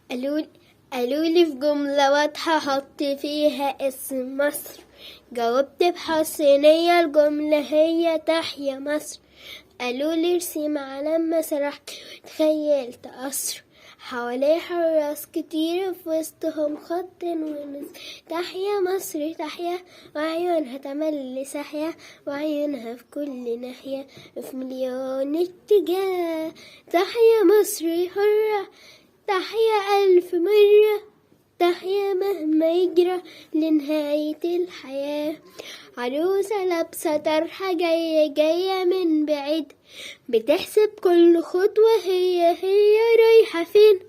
قالوا قالوا لي في جملة واضحة حط فيها اسم مصر، جاوبت بحسنية الجملة هي تحيا مصر. قالوا لي ارسم علم مسرحت تخيلت قصر، حواليه حراس كتير في وسطهم خط ونسر. تحيا مصر تحيا وعيونها تملي سحيا، وعيونها في كل ناحية في مليون اتجاه. تحيا مصر حرة تحيا ألف مرة، تحيا مهما يجرى لنهاية الحياة. عروسة لابسة طرحة جاية من بعيد، بتحسب كل خطوة هي رايحة فين.